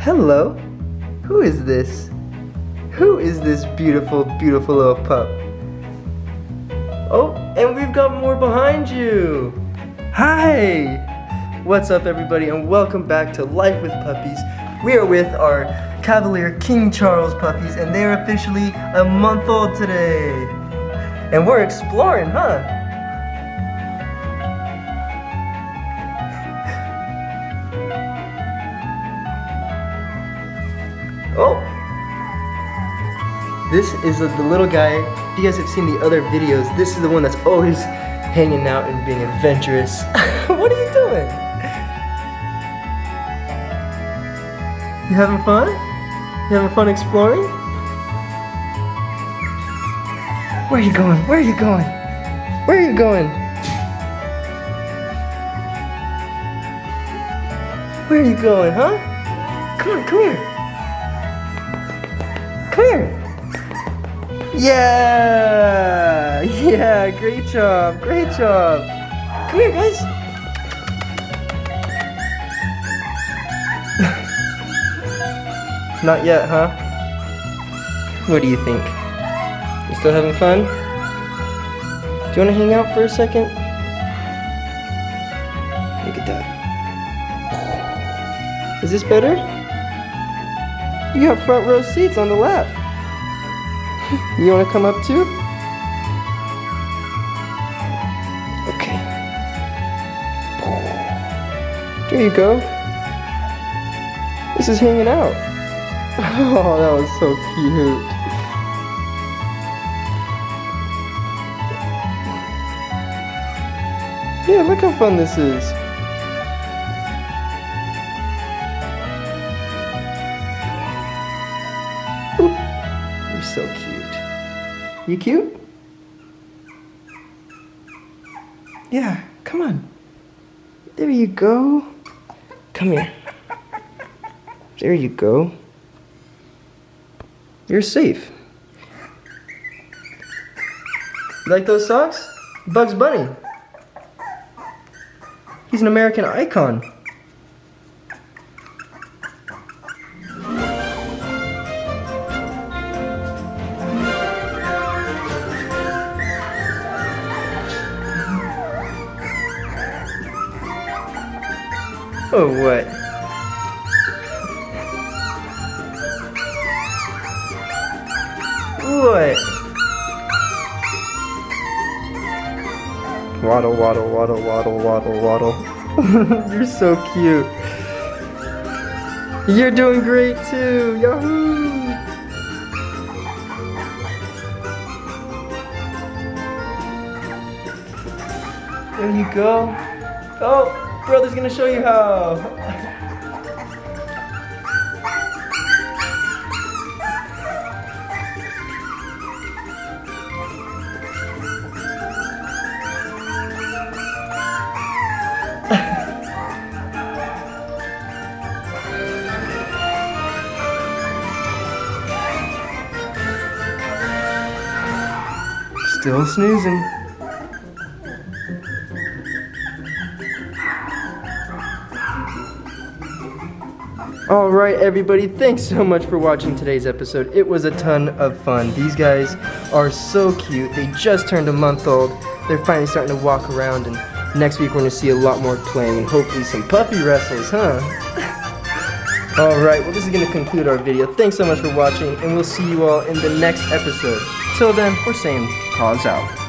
Hello? Who is this? Who is this beautiful, beautiful little pup? Oh, and we've got more behind you. Hi! What's up, everybody, and welcome back to Life with Puppies. We are with our Cavalier King Charles puppies, and they are officially a month old today. And we're exploring, huh? Oh! This is the little guy. If you guys have seen the other videos, this is the one that's always hanging out and being adventurous. What are you doing? You having fun? You having fun exploring? Where are you going? Where are you going? Where are you going? Where are you going, huh? Come on, come here. Come here. Yeah! Yeah, great job, great job. Come here, guys. Not yet, huh? What do you think? You still having fun? Do you want to hang out for a second? Look at that. Is this better? You have front row seats on the lap. You want to come up too? Okay. There you go. This is hanging out. Oh, that was so cute. Yeah, look how fun this is. Oop. You're so cute. You cute? Yeah, come on. There you go. Come here. There you go. You're safe. You like those socks? Bugs Bunny. He's an American icon. Oh, what? What? Waddle, waddle, waddle, waddle, waddle, waddle. You're so cute. You're doing great too. Yahoo! There you go. Oh, brother's gonna show you how. Still snoozing. Alright everybody, thanks so much for watching today's episode. It was a ton of fun. These guys are so cute. They just turned a month old. They're finally starting to walk around, and next week we're going to see a lot more playing and hopefully some puppy wrestles, huh? Alright, well this is going to conclude our video. Thanks so much for watching, and we'll see you all in the next episode. Till then, we're saying paws out.